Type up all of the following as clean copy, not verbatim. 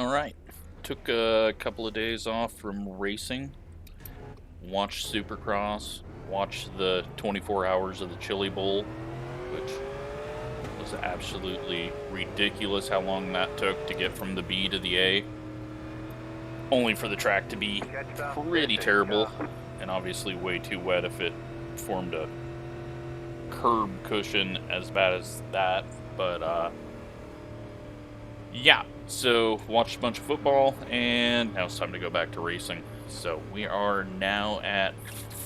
Alright, took a couple of days off from racing, watched Supercross, watched the 24 hours of the Chili Bowl, which was absolutely ridiculous how long that took to get from the B to the A, only for the track to be pretty terrible, and obviously way too wet if it formed a curb cushion as bad as that, but yeah, so watched a bunch of football, and now it's time to go back to racing. So we are now at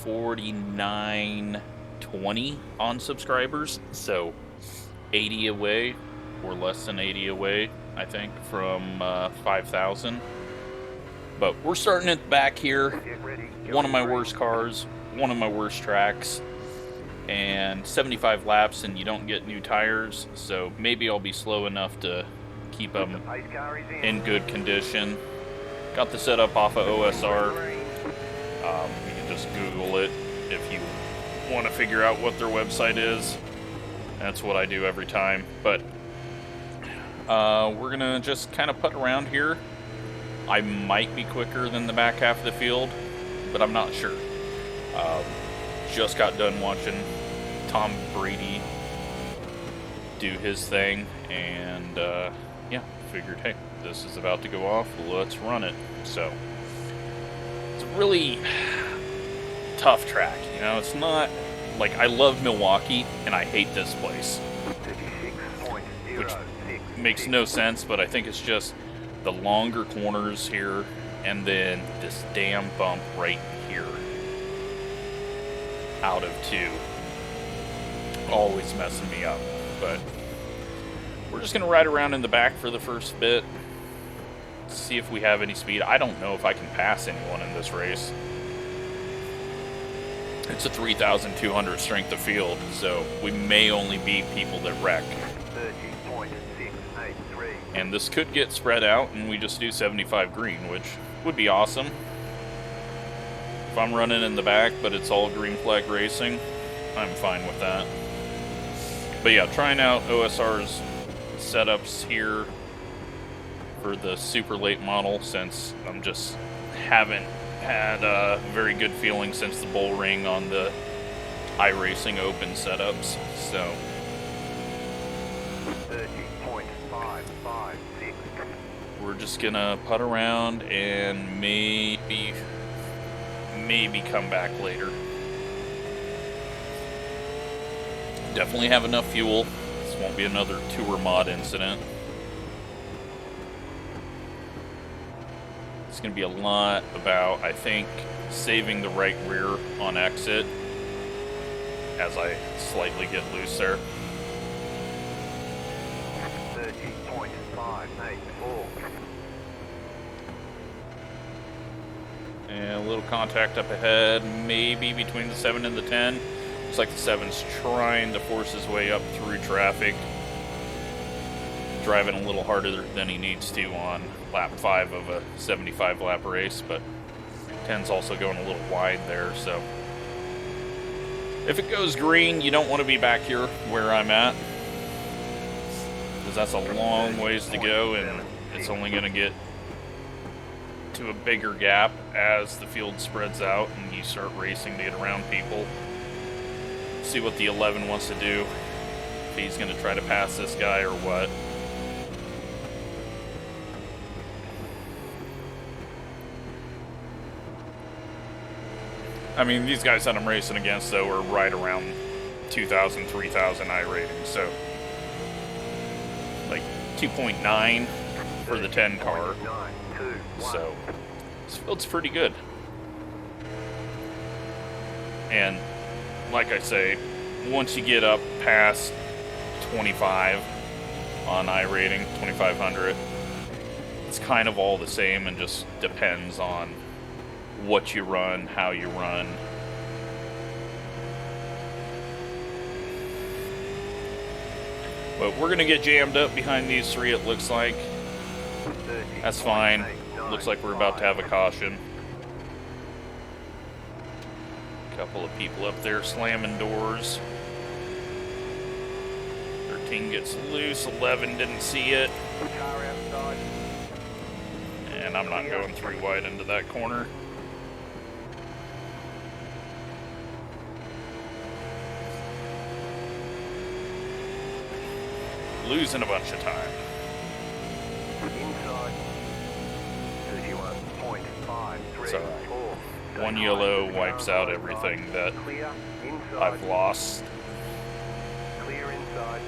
4920 on subscribers, so 80 away, or less than 80 away, I think, from 5,000. But we're starting at the back here. One of my worst cars, one of my worst tracks, and 75 laps, and you don't get new tires, so maybe I'll be slow enough to keep them in good condition. Got the setup off of OSR. You can just Google it if you want to figure out what their website is. That's what I do every time. But we're gonna just kind of putt around here. I might be quicker than the back half of the field, but I'm not sure. Just got done watching Tom Brady do his thing, and yeah, figured, hey, this is about to go off, let's run it. So it's a really tough track, you know. It's not like, I love Milwaukee and I hate this place, which makes no sense, but I think it's just the longer corners here, and then this damn bump right here out of two, always messing me up. But we're just gonna ride around in the back for the first bit, see if we have any speed. I don't know if I can pass anyone in this race. It's a 3,200 strength of field, so we may only be people that wreck. And this could get spread out and we just do 75 green, which would be awesome. If I'm running in the back, but it's all green flag racing, I'm fine with that. But yeah, trying out OSR's setups here for the super late model, since I'm just haven't had a very good feeling since the bull ring on the iRacing open setups. So 30.556. We're just gonna putt around and maybe come back later. Definitely have enough fuel. This won't be another tour mod incident. It's going to be a lot about, I think, saving the right rear on exit as I slightly get loose there. 30.584. And a little contact up ahead, maybe between the 7 and the 10. Looks like the 7's trying to force his way up through traffic. Driving a little harder than he needs to on lap 5 of a 75 lap race, but 10's also going a little wide there, so if it goes green, you don't want to be back here where I'm at, because that's a long ways to go, and it's only going to get to a bigger gap as the field spreads out and you start racing to get around people. See what the 11 wants to do, if he's going to try to pass this guy or what. I mean, these guys that I'm racing against, though, are right around 2,000, 3,000 I rating, so like 2.9 for the 10 car, so this field's pretty good. And like I say, once you get up past 25 on I rating, 2,500, it's kind of all the same and just depends on what you run, how you run. But we're gonna get jammed up behind these three, it looks like. That's fine. Looks like we're about to have a caution. Couple of people up there slamming doors. 13 gets loose, 11 didn't see it. And I'm not going 3 wide into that corner. Losing a bunch of time. Inside 31.534. So, one yellow wipes out everything that Clear inside. I've lost. Clear inside.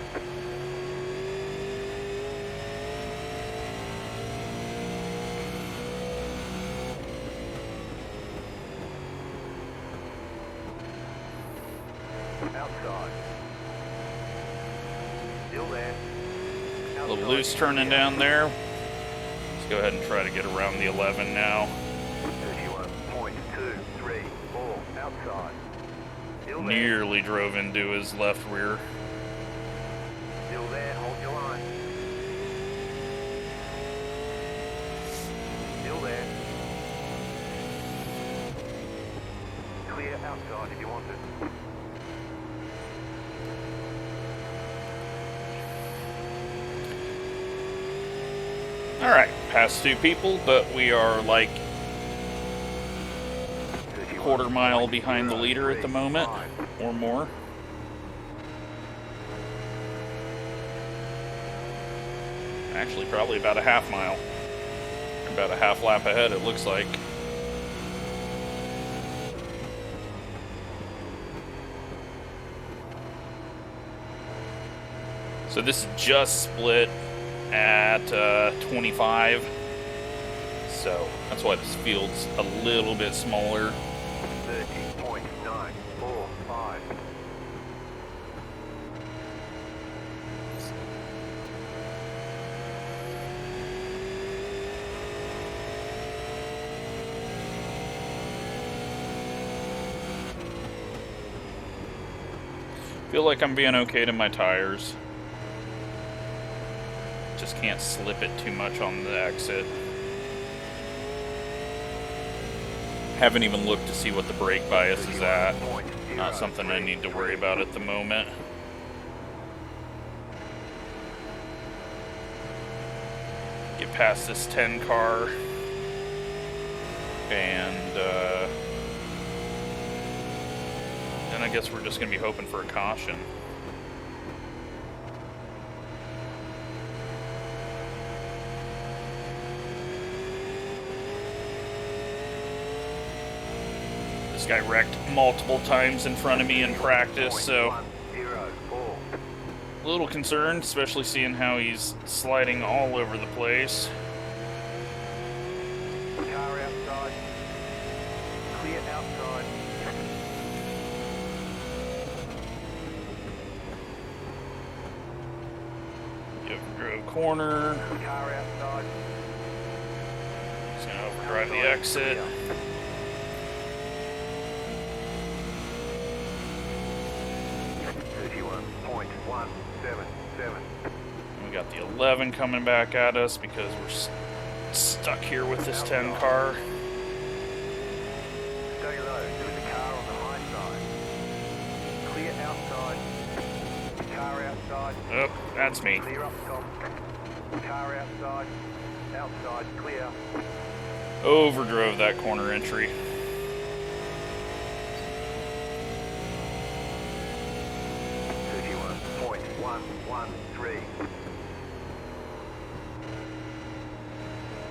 Outside. Still there. A little loose turning down there. Let's go ahead and try to get around the 11 now. 31.234 outside. Still there. Nearly drove into his left rear. Still there. Hold your line. Still there. Clear outside if you want it. Alright, past 2 people, but we are like quarter mile behind the leader at the moment, or more. Actually, probably about a half mile. About a half lap ahead, it looks like. So this just split at 25. So that's why this field's a little bit smaller. 30.945. Feel like I'm being okay to my tires. Just can't slip it too much on the exit. Haven't even looked to see what the brake bias is at. Not something I need to worry about at the moment. Get past this 10 car. And then I guess we're just going to be hoping for a caution. This guy wrecked multiple times in front of me in practice, so a little concerned, especially seeing how he's sliding all over the place. Car outside. Clear outside. Overdrove corner. Car outside. Just gonna overdrive the exit. We got the 11 coming back at us because we're stuck here with this 10 car. Stay low. There's a car on the high side. Clear outside. Car outside. Oh, that's me. Clear up top. Car outside. Outside. Clear. Overdrove that corner entry.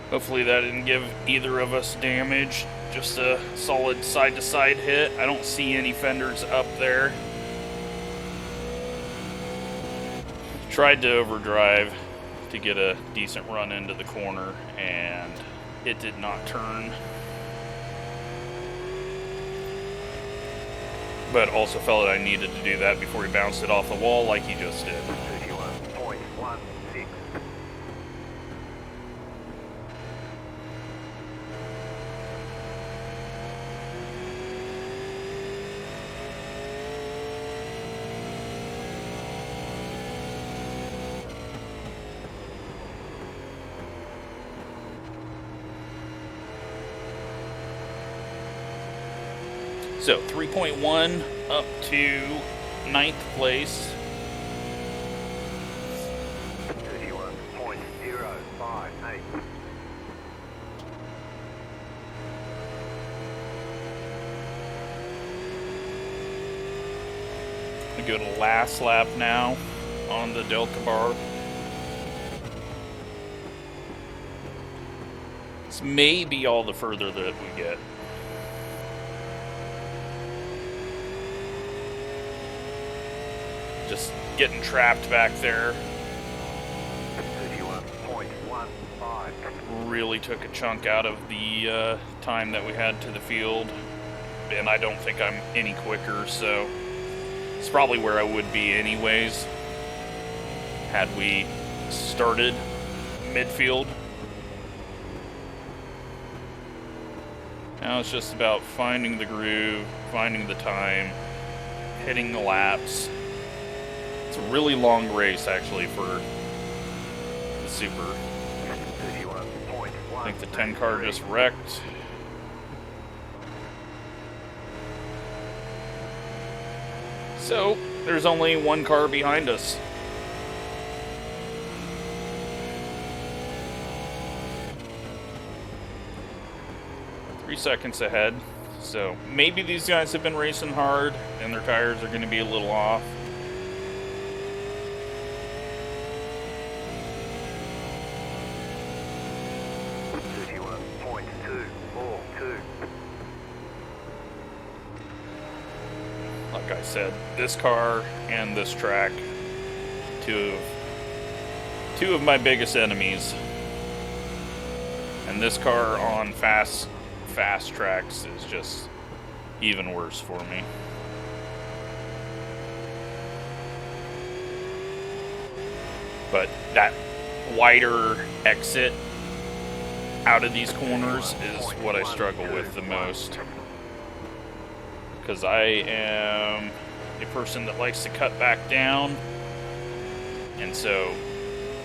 Hopefully that didn't give either of us damage. Just a solid side-to-side hit. I don't see any fenders up there. Tried to overdrive to get a decent run into the corner, and it did not turn. But also felt that I needed to do that before he bounced it off the wall like he just did. 31.16. So 3.1 up to 9th place. 31.058. go to last lap now on the Delta bar. This may be all the further that we get. Just getting trapped back there. 31.15. Really took a chunk out of the time that we had to the field. And I don't think I'm any quicker, so it's probably where I would be anyways had we started midfield. Now it's just about finding the groove, finding the time, hitting the laps. It's a really long race actually for the Super. 31.1. I think the 10 car just wrecked. So, there's only one car behind us. Three seconds ahead. So, maybe these guys have been racing hard and their tires are going to be a little off. Like I said, this car and this track, two of my biggest enemies. And this car on fast tracks is just even worse for me. But that wider exit out of these corners is what I struggle with the most. Because I am a person that likes to cut back down, and so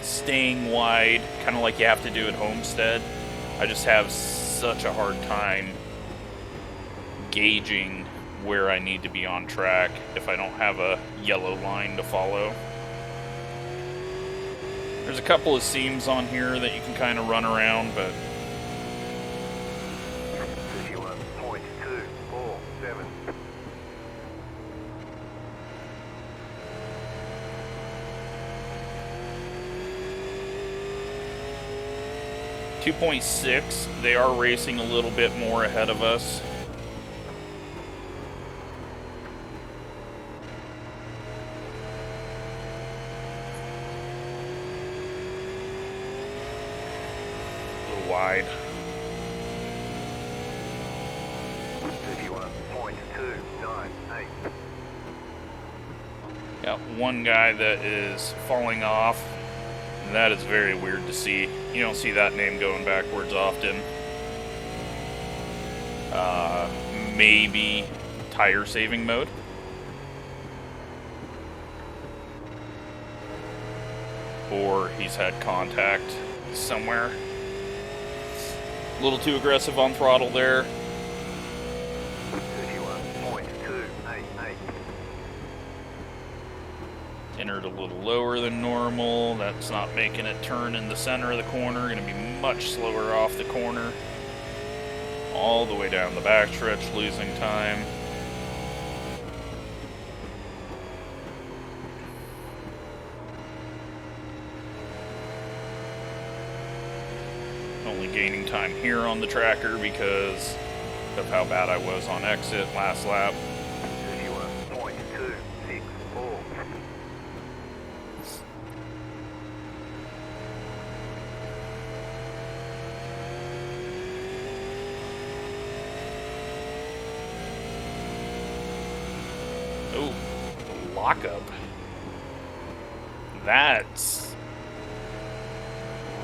staying wide, kind of like you have to do at Homestead, I just have such a hard time gauging where I need to be on track if I don't have a yellow line to follow. There's a couple of seams on here that you can kind of run around, but 31.247. 2.6, they are racing a little bit more ahead of us. A little wide. 31.298. Got one guy that is falling off. And that is very weird to see. You don't see that name going backwards often. Maybe tire saving mode. Or he's had contact somewhere. A little too aggressive on throttle there. 31.288. Entered a little lower than normal. That's not making it turn in the center of the corner. Going to be much slower off the corner. All the way down the backstretch, losing time. Only gaining time here on the tracker because of how bad I was on exit last lap. 31.264. Oh, lockup. That's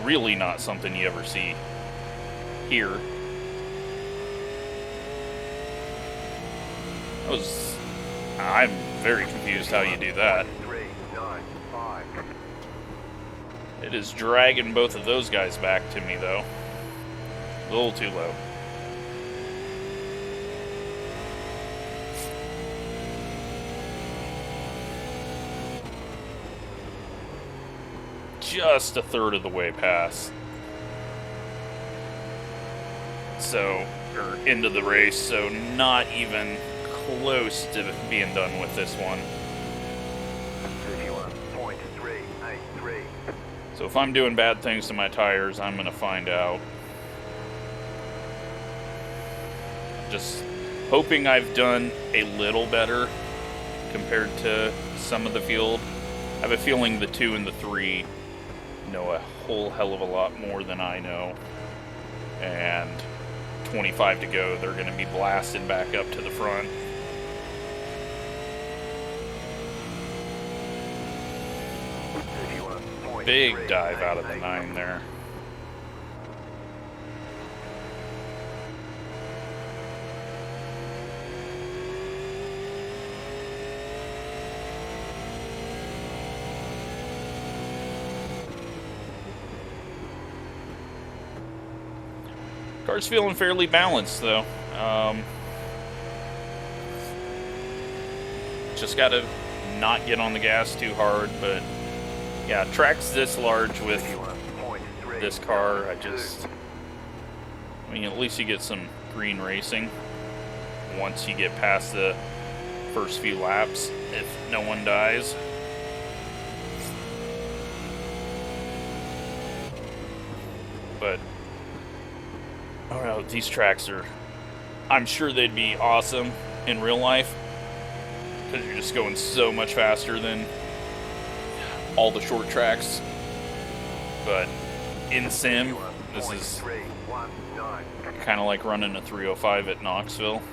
really not something you ever see here. I'm very confused how you do that. 395. It is dragging both of those guys back to me, though. A little too low. Just a third of the way past. So, or into the race, so not even close to being done with this one. So if I'm doing bad things to my tires, I'm gonna find out. Just hoping I've done a little better compared to some of the field. I have a feeling the 2 and the 3 know a whole hell of a lot more than I know. And 25 to go, they're gonna be blasted back up to the front. Big dive out of the 9 there. Car's feeling fairly balanced though. Just gotta not get on the gas too hard, but yeah, tracks this large with this car, I mean, at least you get some green racing once you get past the first few laps, if no one dies. But, I don't know, these tracks are, I'm sure they'd be awesome in real life, because you're just going so much faster than all the short tracks. But in sim, this is kind of like running a 305 at Knoxville.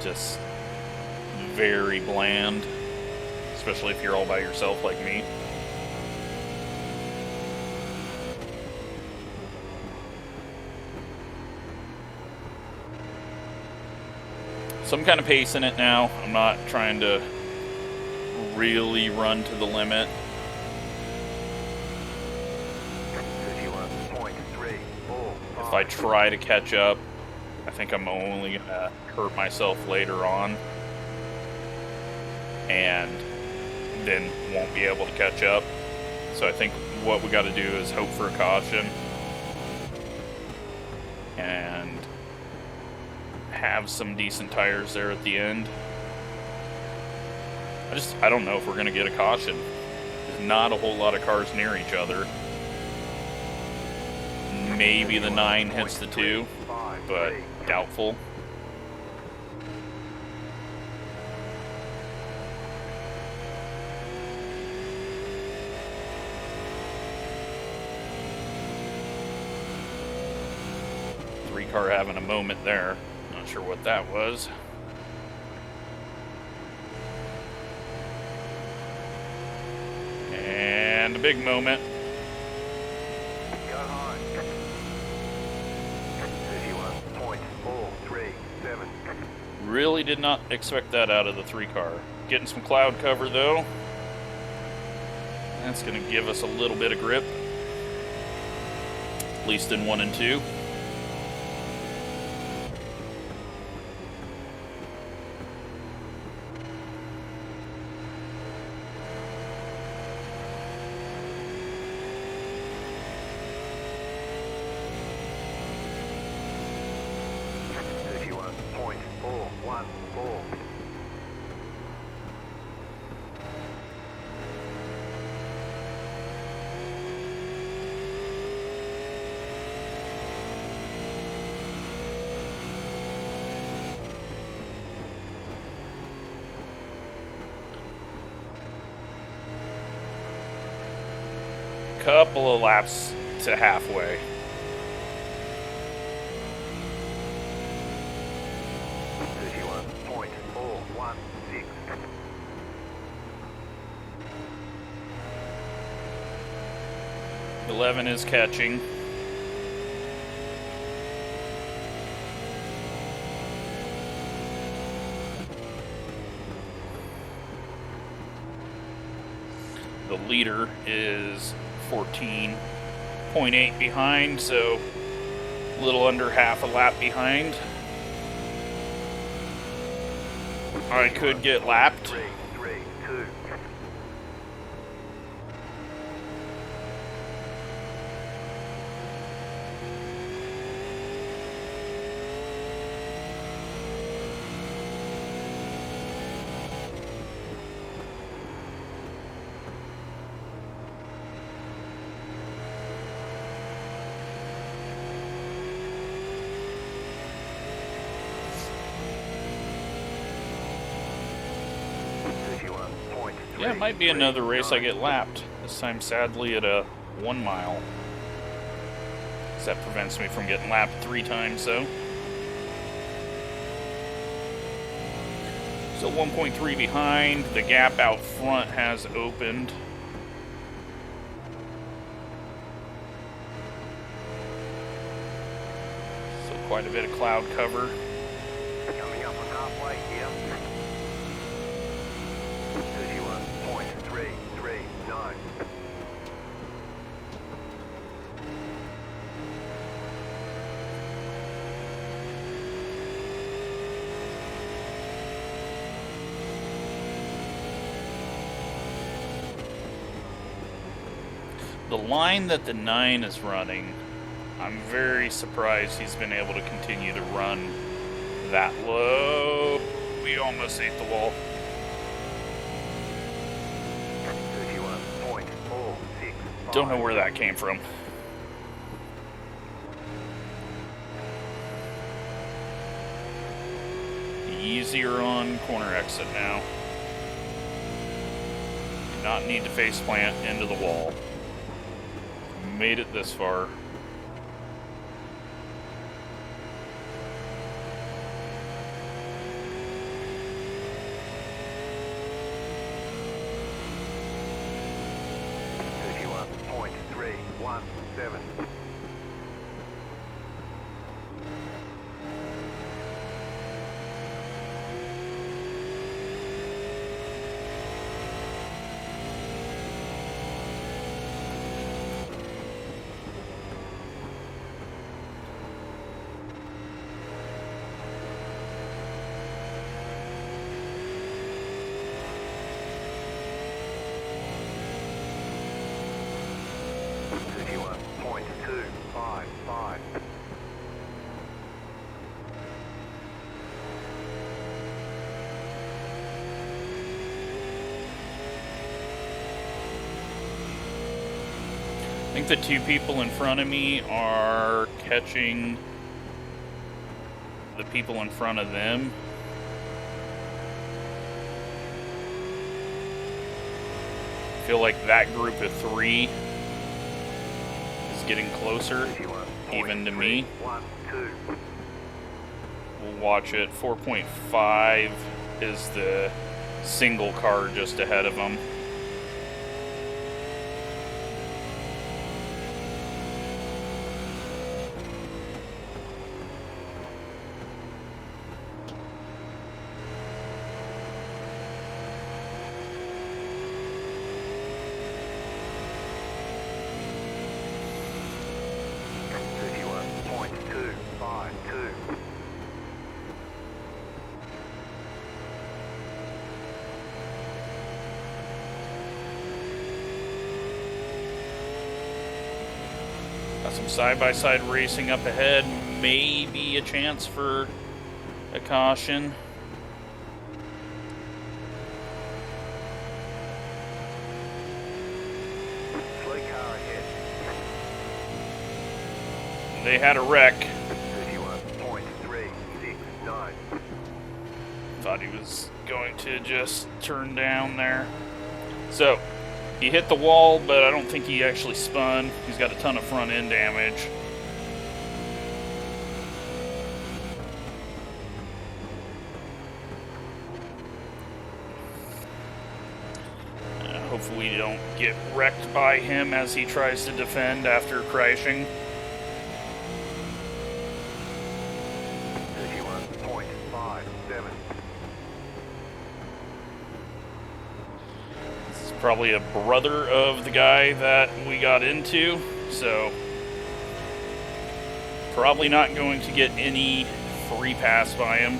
Just very bland, especially if you're all by yourself like me. So I'm kind of pacing it now. I'm not trying to really run to the limit. If I try to catch up, I think I'm only gonna hurt myself later on and then won't be able to catch up. So I think what we got to do is hope for a caution and have some decent tires there at the end. I don't know if we're gonna get a caution. There's not a whole lot of cars near each other. Maybe the 9 hits the 2, but doubtful. Three car having a moment there. Not sure what that was. And a big moment. Go high. 31.437. Really did not expect that out of the 3 car. Getting some cloud cover though. That's going to give us a little bit of grip. At least in 1 and 2. Couple of laps to halfway. .11 is catching. The leader is 14.8 behind, so a little under half a lap behind. I could get lapped. Yeah, it might be another race I get lapped. This time, sadly, at a 1 mile. That prevents me from getting lapped 3 times, so. Still 1.3 behind. The gap out front has opened. So quite a bit of cloud cover. Coming up on halfway here. 31.339. The line that the 9 is running, I'm very surprised he's been able to continue to run that low. We almost ate the wall. 31.465. Don't know where that came from. Easier on corner exit now. Do not need to face plant into the wall. Made it this far. I think the 2 people in front of me are catching the people in front of them. I feel like that group of 3 is getting closer, even to me. We'll watch it. 4.5 is the single car just ahead of them. Got some side-by-side racing up ahead. Maybe a chance for a caution. They had a wreck. 31.369. Thought he was going to just turn down there. So, he hit the wall, but I don't think he actually spun. He's got a ton of front end damage. Hopefully we don't get wrecked by him as he tries to defend after crashing. 31.57. This is probably a brother of the guy that we got into, so probably not going to get any free pass by him.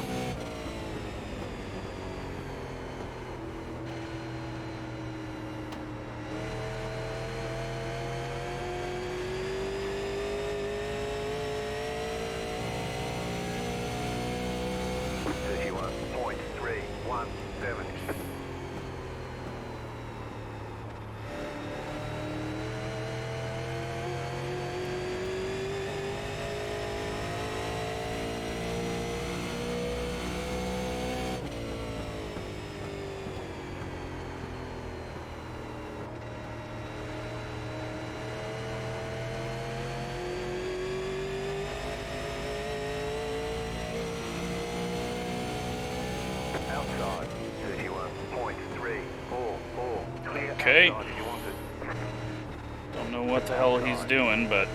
what the hell he's doing, but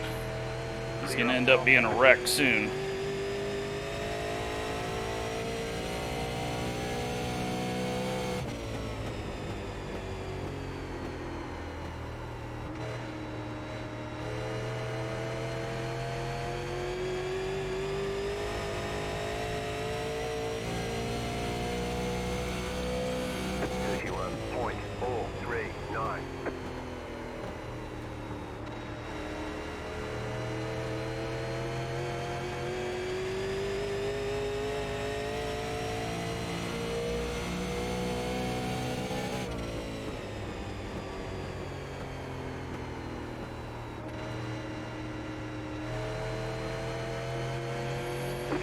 he's going to end up being a wreck soon.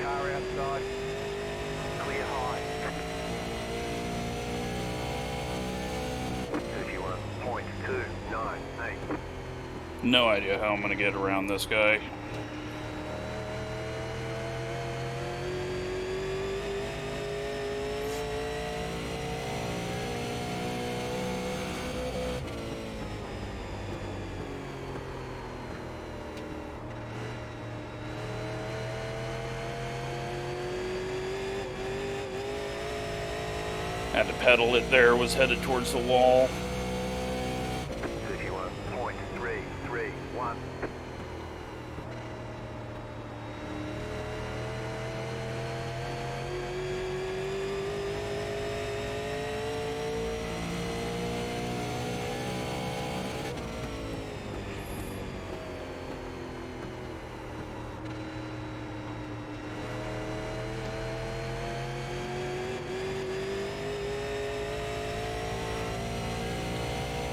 Car outside. Clear high. 31.298. No idea how I'm going to get around this guy. Had to pedal it there, was headed towards the wall. 31.331.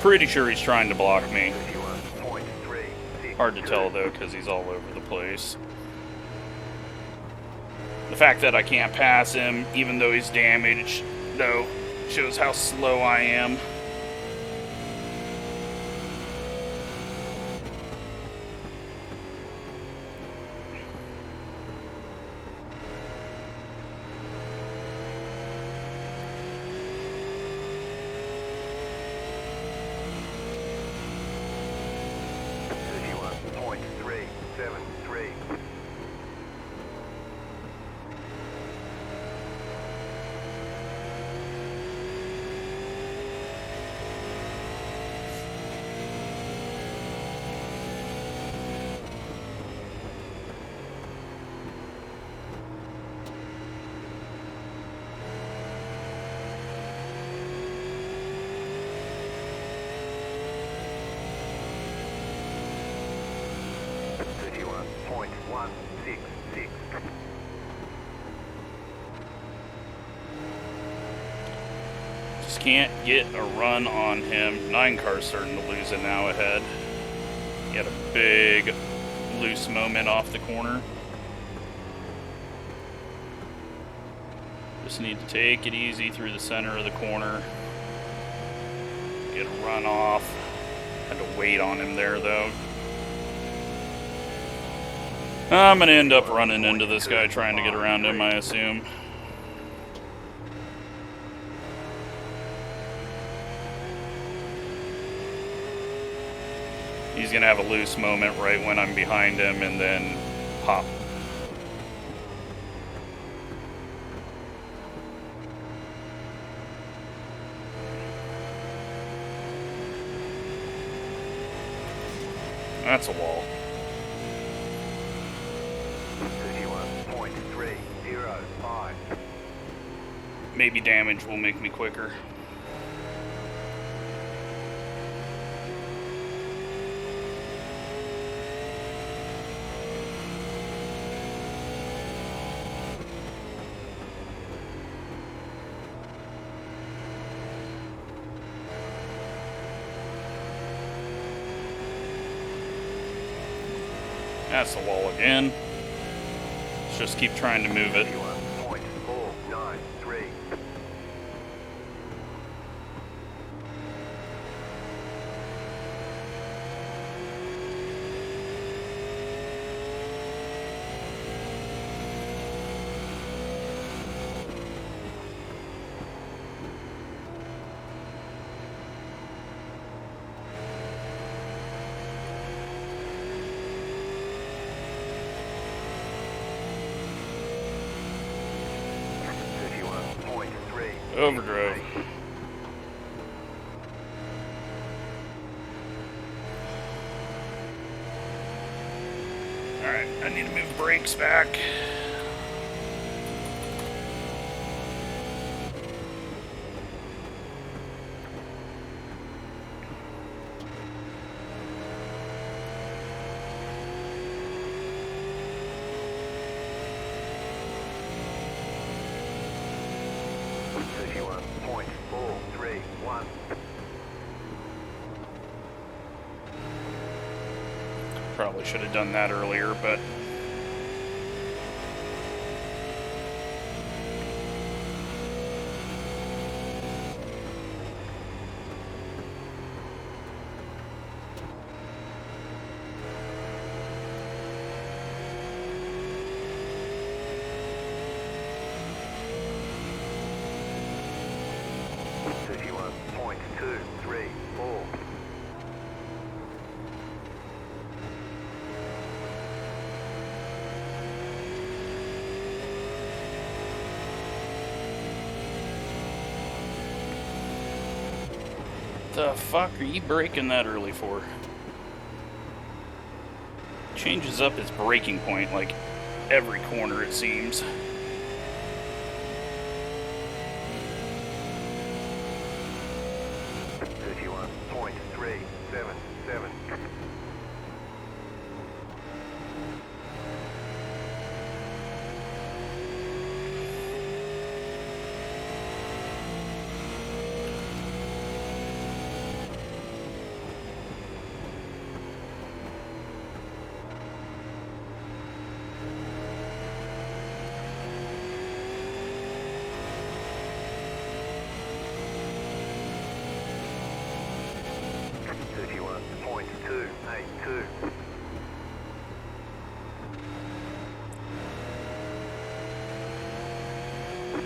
Pretty sure he's trying to block me. 31.362. Hard to tell though, because he's all over the place. The fact that I can't pass him, even though he's damaged, though, shows how slow I am. Just can't get a run on him. 9 car's starting to lose it now ahead. He had a big loose moment off the corner. Just need to take it easy through the center of the corner. Get a run off. Had to wait on him there though. I'm gonna end up running into this guy trying to get around him, I assume. He's gonna have a loose moment right when I'm behind him and then pop. That's a wall. 31.305. Maybe damage will make me quicker. That's the wall again. Let's just keep trying to move it. 31.493. Overdrove. Alright, I need to move the brakes back. Probably should have done that earlier, but the fuck are you braking that early for? Changes up its braking point like every corner, it seems.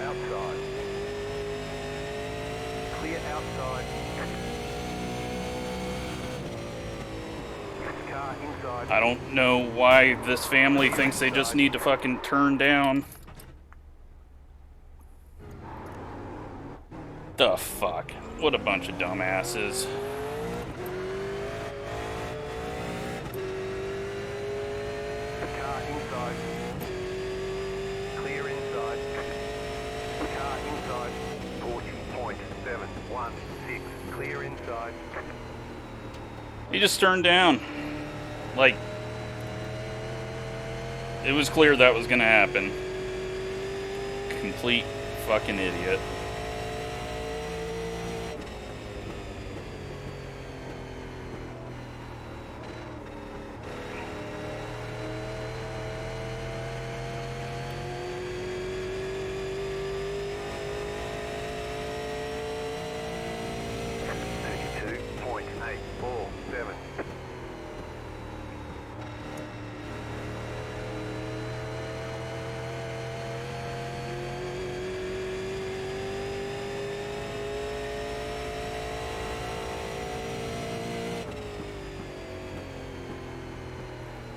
Outside. Clear outside. Car inside. I don't know why this family thinks they just need to fucking turn down. The fuck? What a bunch of dumbasses. Car inside. Clear inside. Car inside. 40.716. Clear inside. He just turned down. Like, it was clear that was gonna happen. Complete fucking idiot.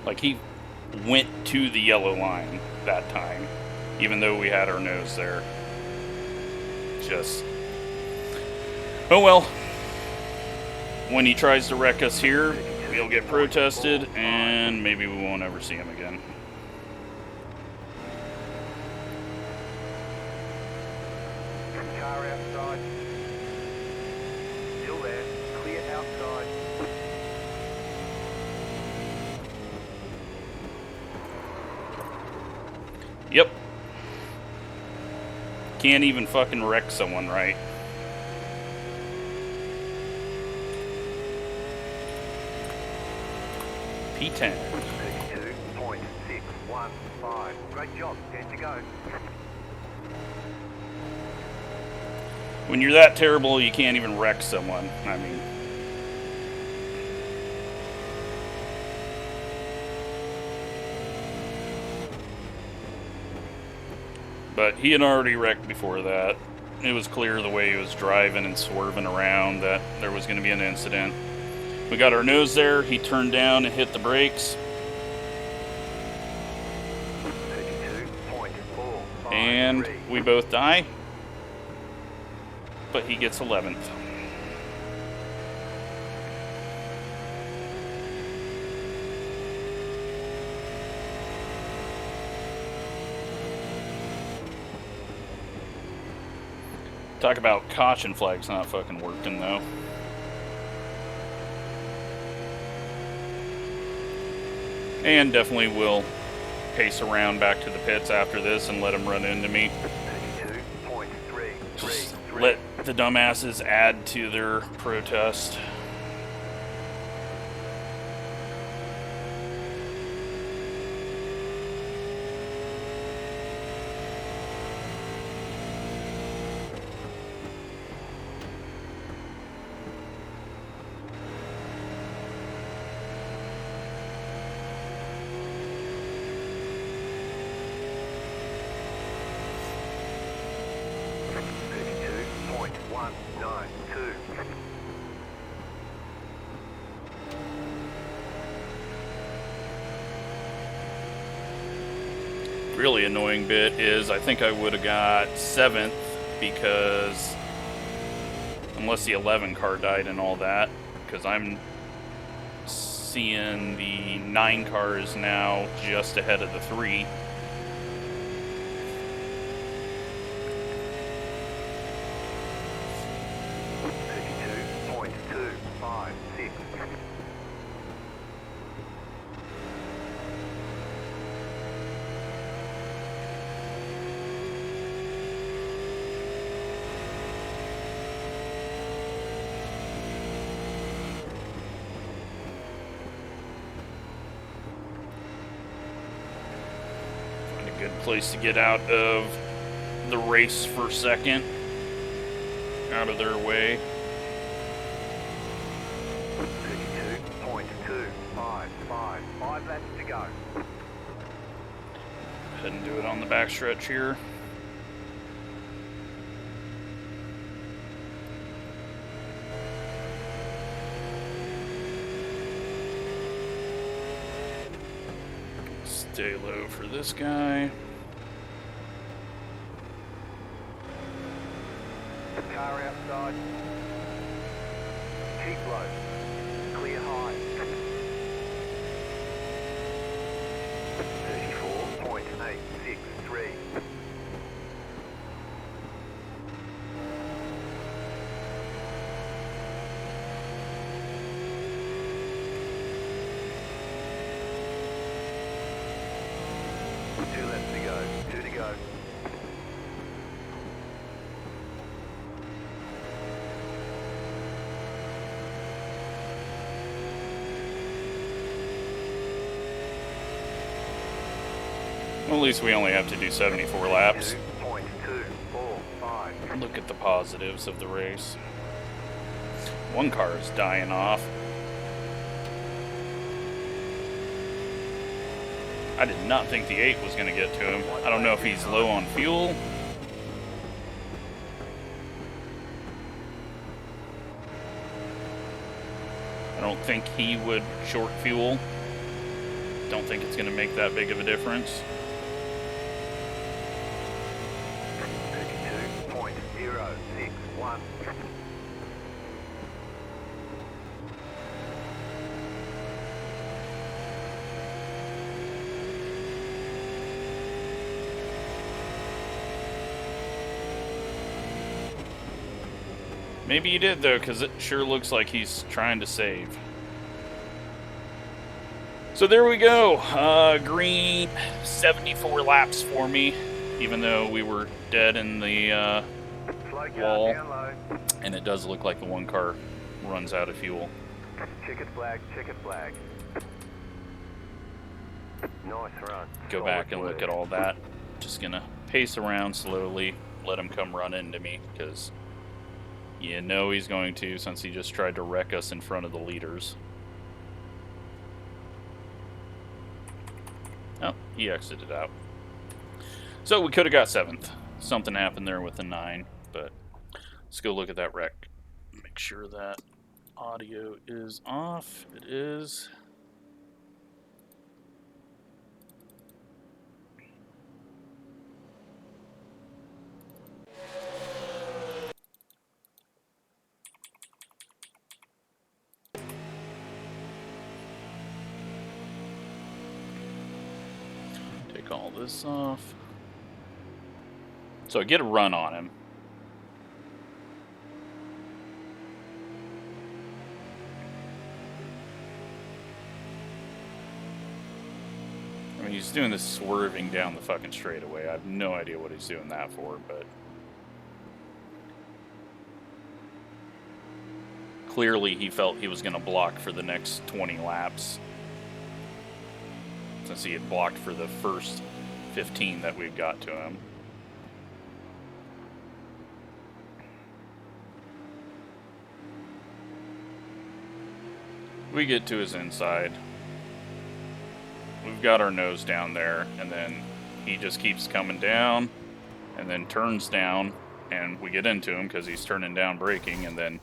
Like, he went to the yellow line that time, even though we had our nose there. Just, oh well. When he tries to wreck us here, he'll get protested, and maybe we won't ever see him again. Car outside. Still there. Clear outside. Yep. Can't even fucking wreck someone right. P10. 32.615. Great job. 10 to go. When you're that terrible, you can't even wreck someone. I mean... But he had already wrecked before that. It was clear the way he was driving and swerving around that there was going to be an incident. We got our nose there. He turned down and hit the brakes. 32.453. And we both die. but he gets 11th. Talk about caution flags not fucking working, though. And definitely will pace around back to the pits after this and let him run into me. Just let the dumbasses add to their protest. Really annoying bit is I think I would have got 7th because unless the 11 car died and all that, because I'm seeing the 9 cars now just ahead of the 3. Good place to get out of the race for second. Out of their way. 32.255. 5 laps to go. Go ahead and do it on the backstretch here. Stay low for this guy. Car outside. Keep low. Clear high. 34.863. Two to go. Well, at least we only have to do 74 laps. 2.245. Look at the positives of the race. One car is dying off. I did not think the 8 was going to get to him. I don't know if he's low on fuel. I don't think he would short fuel. Don't think it's going to make that big of a difference. 32.061. Maybe he did, though, because it sure looks like he's trying to save. So there we go. Green, 74 laps for me, even though we were dead in the wall. And it does look like the one car runs out of fuel. Checkered flag, checkered flag. Nice run. Go back and look at all that. Just gonna pace around slowly, let him come run into me, because you know he's going to, since he just tried to wreck us in front of the leaders. Oh, he exited out. So we could have got 7th. Something happened there with the 9, but let's go look at that wreck. Make sure that audio is off. It is. Check all this off. So I get a run on him. I mean, he's doing this swerving down the fucking straightaway. I have no idea what he's doing that for, but clearly he felt he was going to block for the next 20 laps, since he had blocked for the first 15 that we got to him. We get to his inside. We've got our nose down there, and then he just keeps coming down, and then turns down, and we get into him because he's turning down braking, and then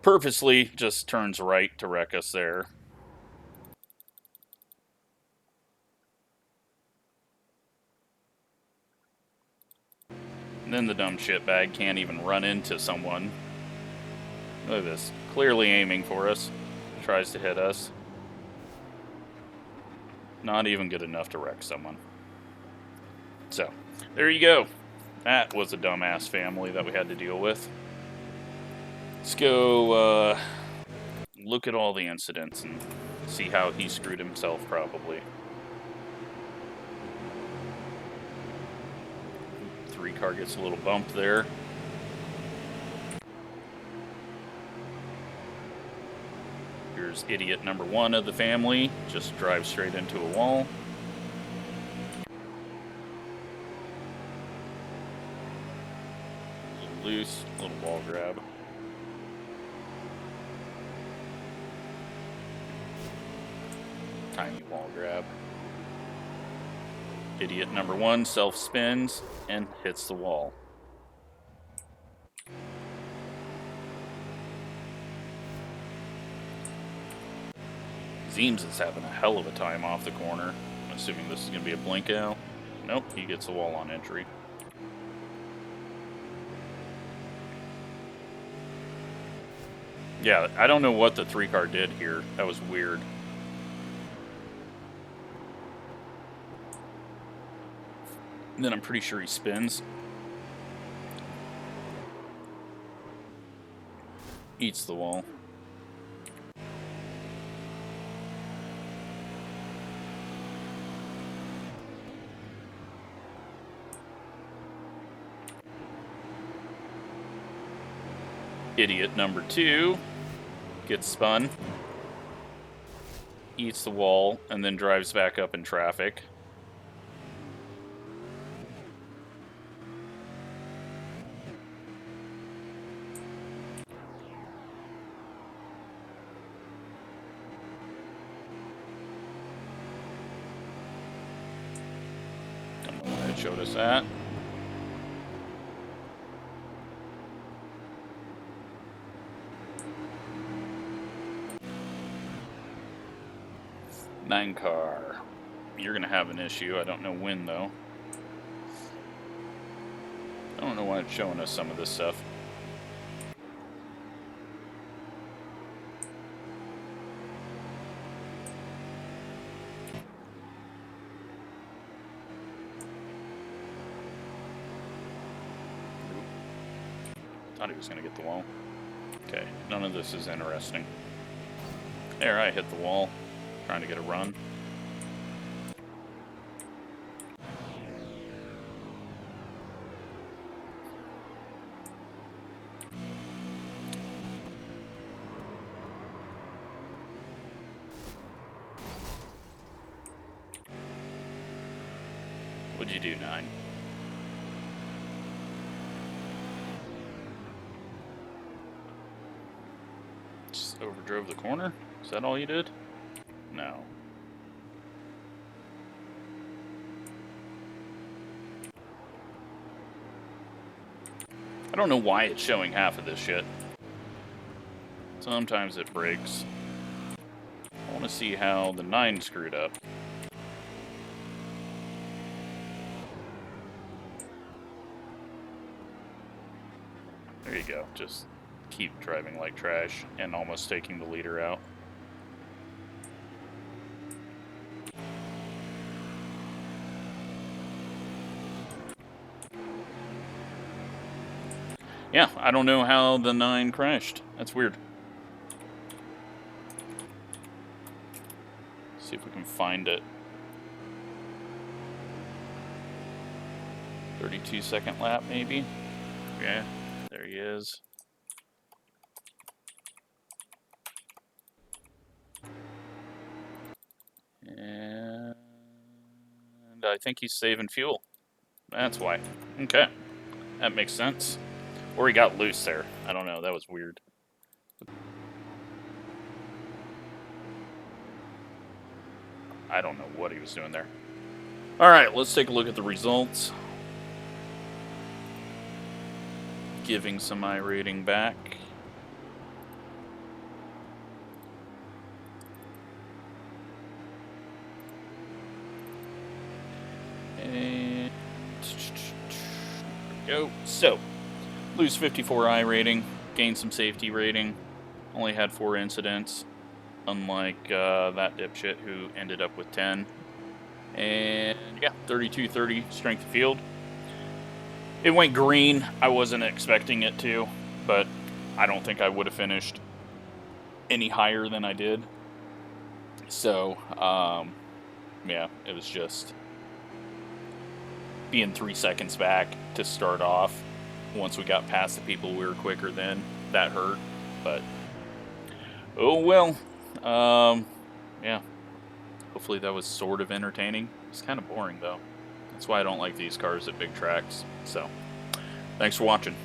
purposely just turns right to wreck us there. And then the dumb shitbag can't even run into someone. Look at this. Clearly aiming for us. Tries to hit us. Not even good enough to wreck someone. So, there you go. That was a dumbass family that we had to deal with. Let's go look at all the incidents and see how he screwed himself, probably. 3-car gets a little bump there. Here's idiot number 1 of the family. Just drives straight into a wall. A little loose, a little wall grab. Tiny wall grab. Idiot number 1 self-spins and hits the wall. Zeems is having a hell of a time off the corner. I'm assuming this is going to be a blink out. Nope, he gets the wall on entry. Yeah, I don't know what the 3-car did here. That was weird. And then I'm pretty sure he spins. Eats the wall. Idiot number 2 gets spun, eats the wall, and then drives back up in traffic. Don't know why it showed us that. Nine car. You're going to have an issue. I don't know when, though. I don't know why it's showing us some of this stuff. Thought he was going to get the wall. Okay, none of this is interesting. There, I hit the wall. Trying to get a run. What'd you do, 9? Just overdrove the corner? Is that all you did? No. I don't know why it's showing half of this shit. Sometimes it breaks. I want to see how the 9 screwed up. There you go. Just keep driving like trash and almost taking the leader out. Yeah, I don't know how the 9 crashed. That's weird. See if we can find it. 32-second lap, maybe? Yeah, there he is. And I think he's saving fuel. That's why. Okay. That makes sense. Or he got loose there. I don't know. That was weird. I don't know what he was doing there. Alright, let's take a look at the results. Giving some iRating back. And there we go. So, lose 54 iRating, gain some safety rating. Only had 4 incidents, unlike that dipshit who ended up with 10. And yeah, 32-30 strength of field. It went green. I wasn't expecting it to, but I don't think I would have finished any higher than I did. So, yeah, it was just being 3 seconds back to start off. Once we got past the people we were quicker than, that hurt. But, oh well. Yeah. Hopefully that was sort of entertaining. It's kind of boring, though. That's why I don't like these cars at big tracks. So, thanks for watching.